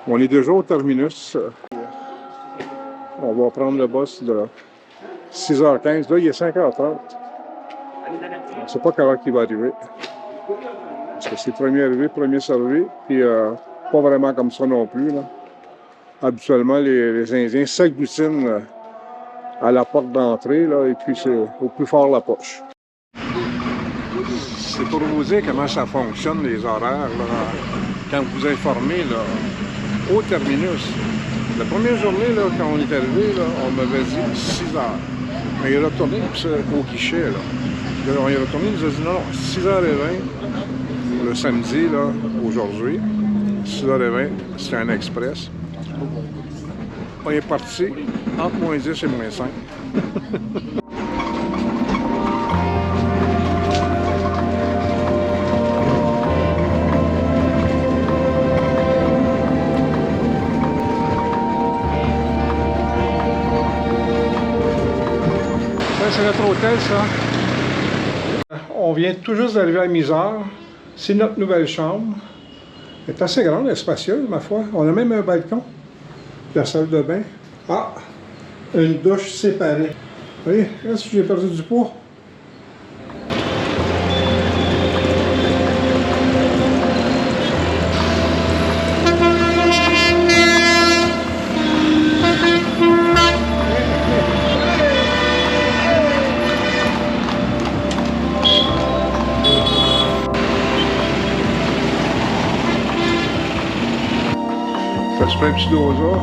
On est déjà au terminus. On va prendre le bus de 6h15. Là, il est 5h30. On ne sait pas quelle heure il va arriver. Parce que c'est premier arrivé, premier servi. Puis pas vraiment comme ça non plus, là. Habituellement, les Indiens s'agglutinent à la porte d'entrée, là, et puis c'est au plus fort la poche. C'est pour vous dire comment ça fonctionne, les horaires, là, quand vous informez là, au terminus. La première journée, là, quand on est arrivé, là, on m'avait dit 6 heures. Mais il est retourné au guichet. Là. On est retourné, il nous a dit non, 6h20, le samedi, là, aujourd'hui. 6h20, c'était un express. On est parti entre moins 10 et moins 5. C'est notre hôtel, ça. On vient tout juste d'arriver à Misard. C'est notre nouvelle chambre. Elle est assez grande et spacieuse, ma foi. On a même un balcon. La salle de bain. Ah! Une douche séparée. Vous voyez, est-ce que j'ai perdu du poids? Ça se fait un petit dosa.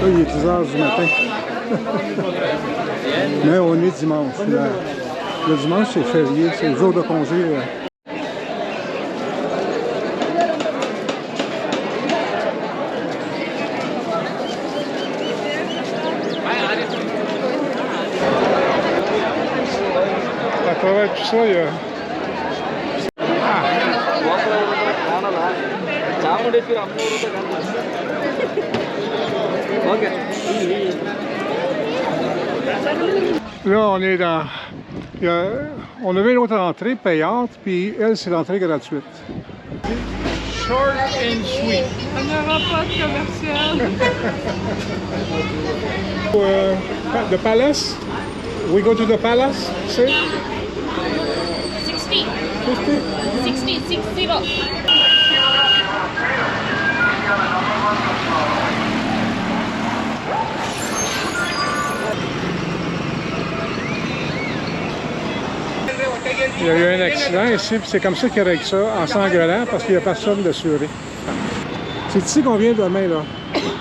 Là, il est 10 h du matin. Mais on est dimanche. Le dimanche, c'est férié, c'est le jour de congé. À travers tout ça, il y a... Là, on est dans... on avait une autre entrée payante, puis elle, c'est l'entrée gratuite. Short and sweet. On n'aura pas de commercial. The palace? We go to the palace, say? 60. 50? 60, 60. Il y a eu un accident ici, puis c'est comme ça qu'ils règlent ça, en s'engueulant, parce qu'il n'y a personne d'assuré. C'est ici qu'on vient demain, là,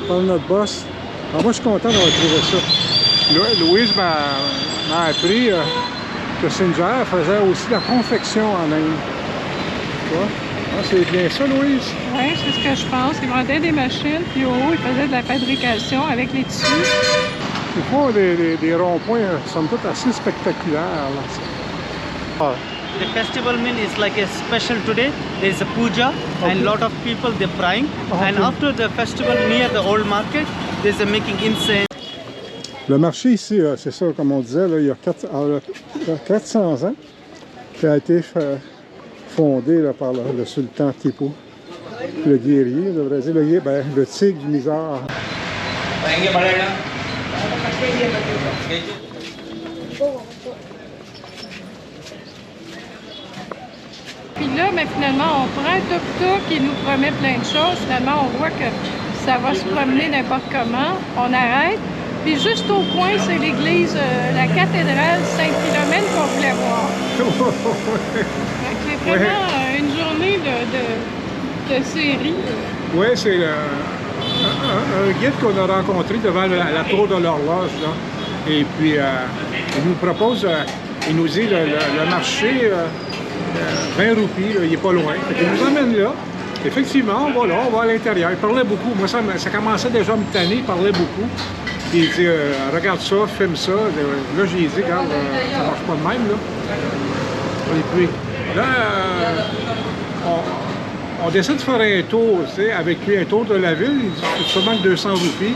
par notre boss. Alors moi, je suis content d'avoir trouvé ça. Là, Louise m'a appris que Singer faisait aussi de la confection en Inde. Tu vois? Ah, c'est bien ça, Louise? Oui, c'est ce que je pense. Ils vendaient des machines, puis au haut, ils faisaient de la fabrication avec les tissus. Ils font des ronds-points, somme toute, assez spectaculaires. Là. Ah. The festival mean is like a special today. There is a puja and lot of people they're praying. And after the festival near the old market, there's a making incense. Le marché ici, c'est ça, comme on disait, là, il y a 400 ans, qui a été fondé là, par le sultan Tipu, le guerrier, le Brésil, le tigre du Misard. Puis là, mais finalement, on prend un tuk-tuk qui nous promet plein de choses. Finalement, on voit que ça va se promener n'importe comment. On arrête. Puis juste au coin, c'est l'église, la cathédrale Saint-Philomène qu'on voulait voir. C'est vraiment une journée de série. Oui, c'est un guide qu'on a rencontré devant la tour de l'horloge. Et puis, il nous propose, il nous dit le marché, 20 roupies, il n'est pas loin. Il nous emmène là. Effectivement, on va là, on va à l'intérieur. Il parlait beaucoup. Moi, ça commençait déjà à me tanner, il parlait beaucoup. Puis il dit, regarde ça, filme ça. Là, j'ai dit, regarde, ça marche pas de même, là. Et puis, là, on décide de faire un tour, tu sais, avec lui, un tour de la ville. Il dit, c'est seulement que 200 roupies.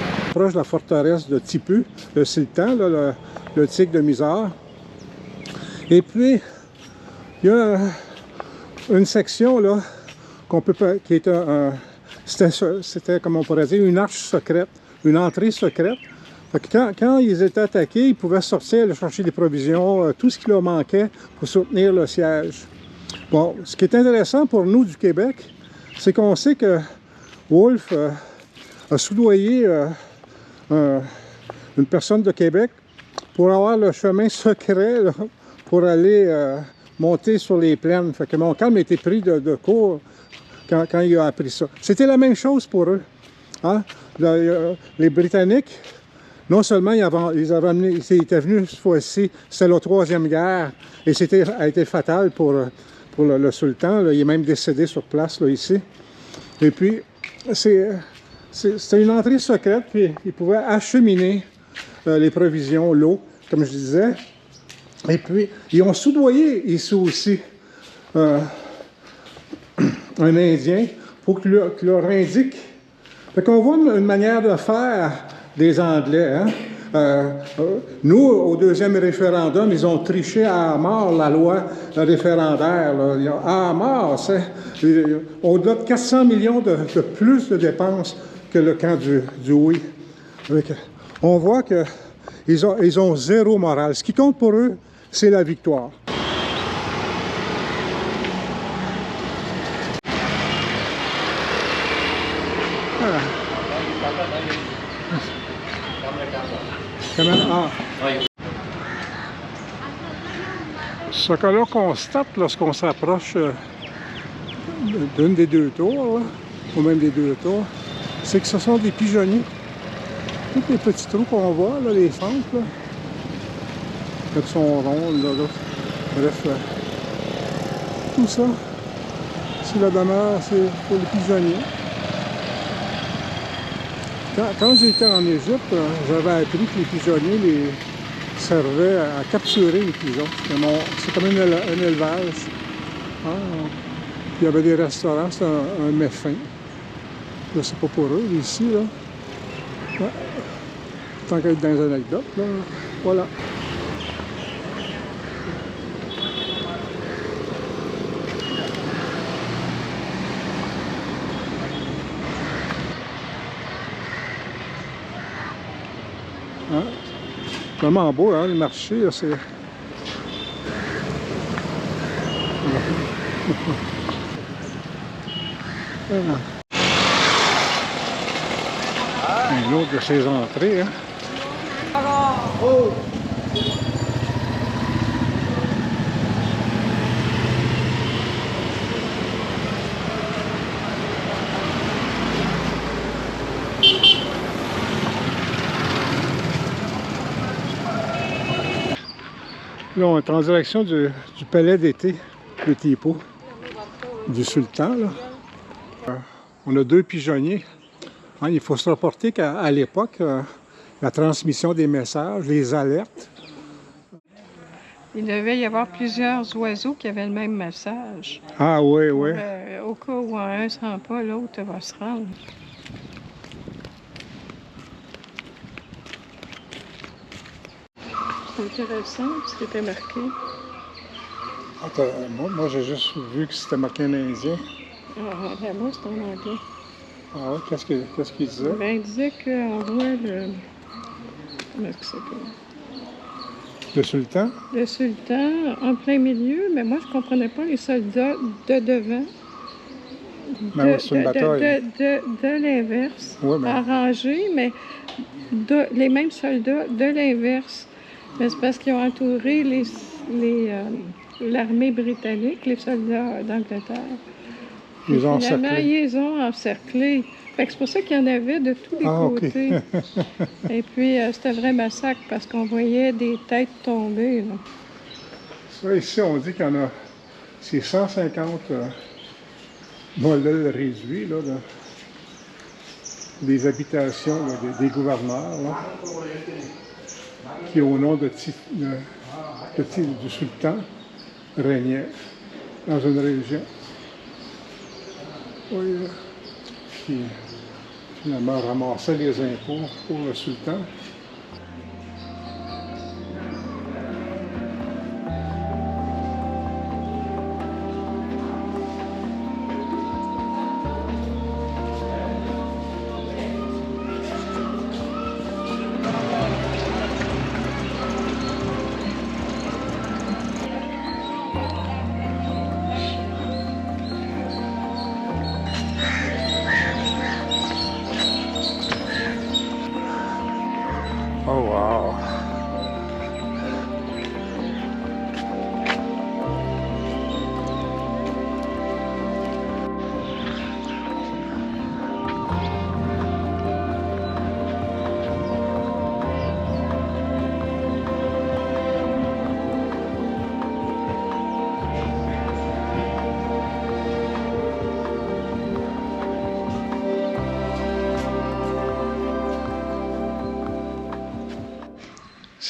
Proche de la forteresse de Tipu, le sultan, là, le tigre de Misar. Et puis, il y a une section là, qui est c'était, comme on pourrait dire, une arche secrète, une entrée secrète. Quand ils étaient attaqués, ils pouvaient sortir, aller chercher des provisions, tout ce qui leur manquait pour soutenir le siège. Bon, ce qui est intéressant pour nous du Québec, c'est qu'on sait que Wolfe a soudoyé une personne de Québec pour avoir le chemin secret là, pour aller monter sur les plaines. Fait que Montcalm a été pris de court quand il a appris ça. C'était la même chose pour eux. Hein? Les Britanniques, non seulement ils étaient venus cette fois-ci, c'était la Troisième Guerre, et a été fatal pour le sultan. Là. Il est même décédé sur place, là, ici. Et puis, c'était une entrée secrète, puis ils pouvaient acheminer les provisions, l'eau, comme je disais. Et puis, ils ont soudoyé ici aussi un Indien pour qu'il leur indique. Fait qu'on voit une manière de faire des Anglais. Hein? Nous, au deuxième référendum, ils ont triché à mort la loi référendaire. Là. À mort, c'est au-delà de 400 millions de plus de dépenses que le camp du oui. On voit qu'ils ont zéro morale. Ce qui compte pour eux, c'est la victoire. Voilà. Ce que l'on constate lorsqu'on s'approche d'une des deux tours, là, ou même des deux tours, c'est que ce sont des pigeonniers. Tous les petits trous qu'on voit, là, les fentes, là, elles sont rondes, là. Bref, tout ça, c'est la demeure, c'est pour les pigeonniers. Quand j'étais en Égypte, j'avais appris que les pigeonniers servaient à capturer les pigeons. C'est comme un élevage. Ah, il y avait des restaurants, c'était un méfin. Là, c'est pas pour eux, ici, là. Ouais. Tant qu'à être dans les anecdotes, là. Voilà. Hein? Vraiment beau, hein, le marché, c'est... Voilà. Une autre de ces entrées, hein. Là, on est en direction du palais d'été de Tipu, du sultan. Là. On a deux pigeonniers. Hein, il faut se rapporter qu'à l'époque, la transmission des messages, les alertes. Il devait y avoir plusieurs oiseaux qui avaient le même message. Ah oui, oui. Au cas où un ne se rend pas, l'autre va se rendre. C'est intéressant ce qui était marqué. Moi j'ai juste vu que c'était marqué en indien. Ah, là-bas, c'est en anglais. Ah oui, qu'est-ce qu'il disait? Ben, il disait qu'on voit le... Comment est-ce que c'est que... Le sultan? Le sultan en plein milieu, mais moi je ne comprenais pas les soldats de devant. Ben oui, c'est une bataille. De l'inverse, ouais, ben... arrangés, mais les mêmes soldats de l'inverse. Mais c'est parce qu'ils ont entouré l'armée britannique, les soldats d'Angleterre. Ils ont encerclés. Ils les ont encerclés. Fait que c'est pour ça qu'il y en avait de tous les côtés. Okay. Et puis, c'était un vrai massacre parce qu'on voyait des têtes tomber. Là. Ça, ici, on dit qu'il y en a... C'est 150 mollets réduits, là, des habitations là, des gouverneurs, là, qui, au nom du sultan, régnaient dans une région. Oui, puis finalement ramassait les impôts pour le sultan. Oh wow!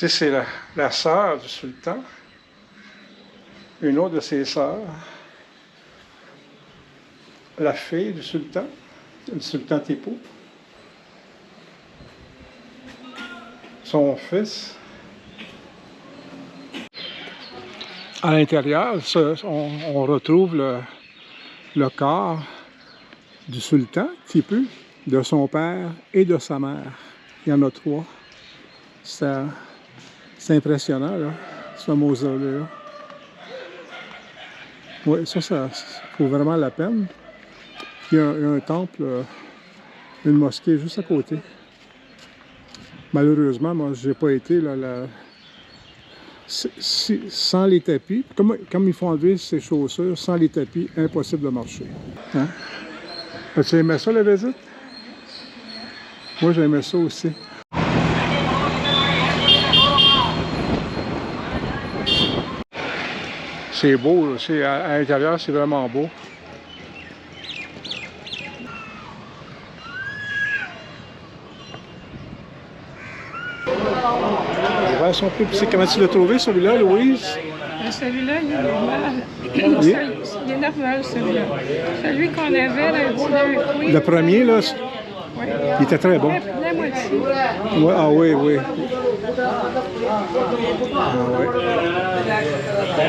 C'est la sœur du sultan, une autre de ses sœurs, la fille du sultan Tipu, son fils. À l'intérieur, on retrouve le corps du sultan Tipu, de son père et de sa mère. Il y en a 3. C'est impressionnant, là, ce mausolée-là. Oui, ça vaut vraiment la peine. Il y a un temple, une mosquée juste à côté. Malheureusement, moi, je n'ai pas été là, sans les tapis. Comme il faut enlever ses chaussures, sans les tapis, impossible de marcher. Hein? As-tu aimé ça, la visite? Moi, j'aimais ça aussi. C'est beau, à l'intérieur, c'est vraiment beau. Les verres sont plus petits. Comment tu l'as trouvé, celui-là, Louise? Celui-là, il est normal. Il est normal, celui-là. Celui qu'on avait, là, le premier, là, oui. Il était très bon. La moitié. Ouais, ah oui, oui. Ah, oui.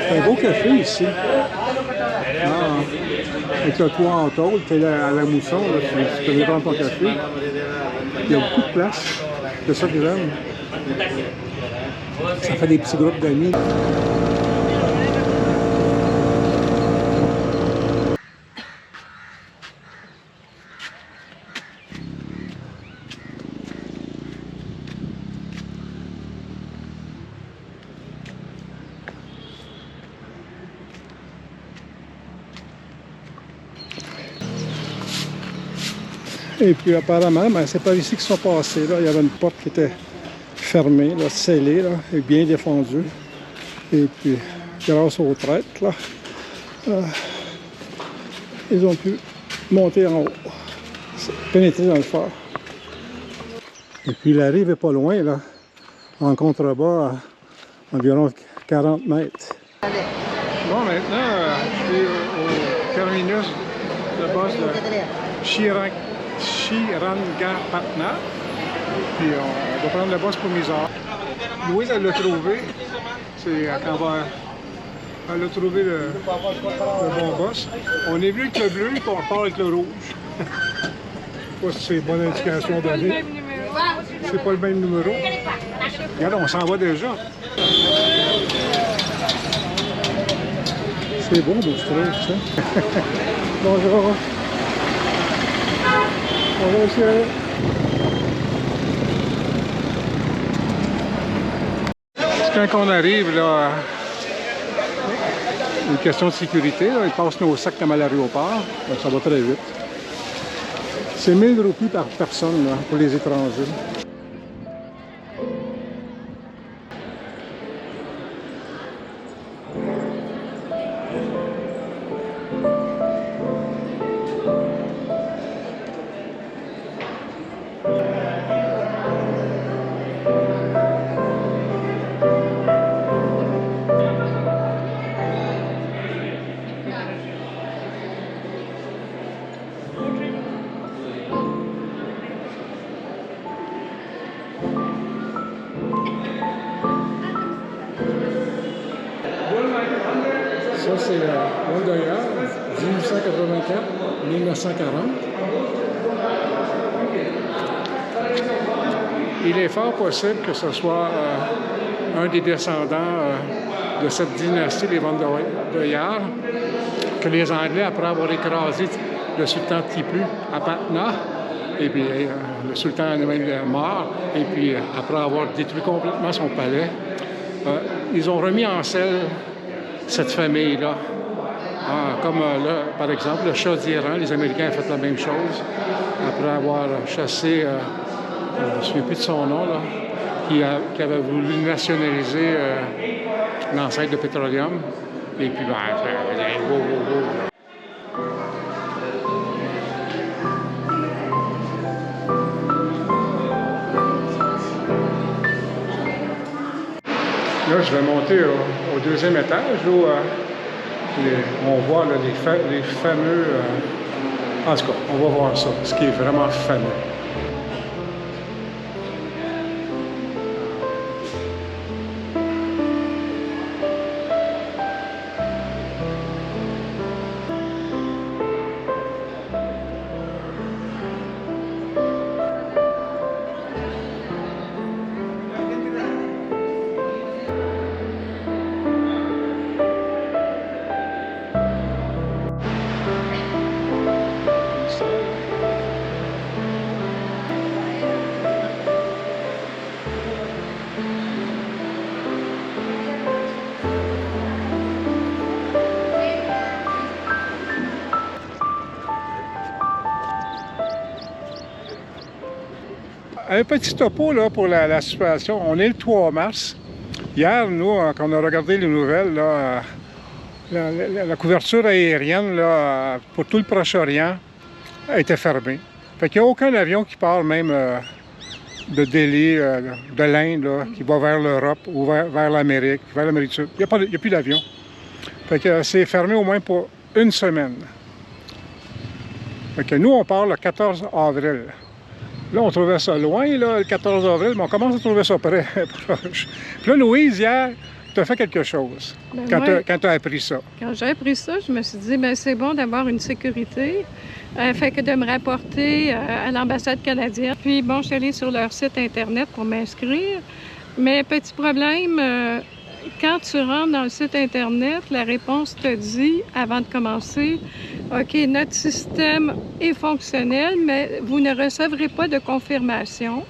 C'est un beau café ici. Ah, avec le toit en tôle, tu es à la mousson, là, tu peux venir prendre ton café. Il y a beaucoup de place. C'est ça que j'aime. Ça fait des petits groupes d'amis. Et puis apparemment, ben, c'est par ici qu'ils sont passés. Là. Il y avait une porte qui était fermée, là, scellée, là, et bien défendue. Et puis, grâce aux traîtres, là, ils ont pu monter en haut, pénétrer dans le phare. Et puis la rive est pas loin, là, en contrebas, à environ 40 mètres. Bon, maintenant, je suis au terminus de bus de Srirangapatna. Puis on va prendre le bus pour Mysore. Louise, elle l'a trouvé. C'est quand elle a trouvé le bon bus. On est venu avec le bleu, puis on part avec le rouge. Je sais pas si c'est une bonne indication donnée. C'est pas le même numéro. Regarde, on s'en va déjà. C'est bon, d'Australie, ça. Bonjour. Bonjour, monsieur. Quand on arrive, là, une question de sécurité, là, ils passent nos sacs comme à l'aéroport, ça va très vite. C'est 1000 roupies par personne là, pour les étrangers. Ça, c'est Wonderyard, 1884-1940. Il est fort possible que ce soit un des descendants de cette dynastie, les Wonderyard, que les Anglais, après avoir écrasé le sultan Tipu à Patna, et puis le sultan est mort, et puis après avoir détruit complètement son palais, ils ont remis en selle cette famille-là. Comme là, par exemple, le Shah d'Iran, les Américains ont fait la même chose, après avoir chassé, je ne me souviens plus de son nom, là, qui avait voulu nationaliser l'ancêtre de pétroleum. Et puis, Là, je vais monter au deuxième étage où on voit là, les fameux... en tout cas, on va voir ça, ce qui est vraiment fameux. Un petit topo là, pour la situation. On est le 3 mars. Hier, nous, quand on a regardé les nouvelles, là, la couverture aérienne là, pour tout le Proche-Orient était fermée. Fait qu'il n'y a aucun avion qui part même de Delhi, de l'Inde, qui va vers l'Europe ou vers l'Amérique, vers l'Amérique du Sud. Il n'y a plus d'avion. Fait que c'est fermé au moins pour une semaine. Fait que nous, on part le 14 avril. Là, on trouvait ça loin, là, le 14 avril, mais on commence à trouver ça près. Puis là, Louise, hier, tu as fait quelque chose quand tu as appris ça. Quand j'ai appris ça, je me suis dit, bien, c'est bon d'avoir une sécurité. Fait que de me rapporter à l'ambassade canadienne. Puis, bon, je suis allée sur leur site Internet pour m'inscrire. Mais petit problème, quand tu rentres dans le site Internet, la réponse te dit, avant de commencer, OK, notre système est fonctionnel, mais vous ne recevrez pas de confirmation.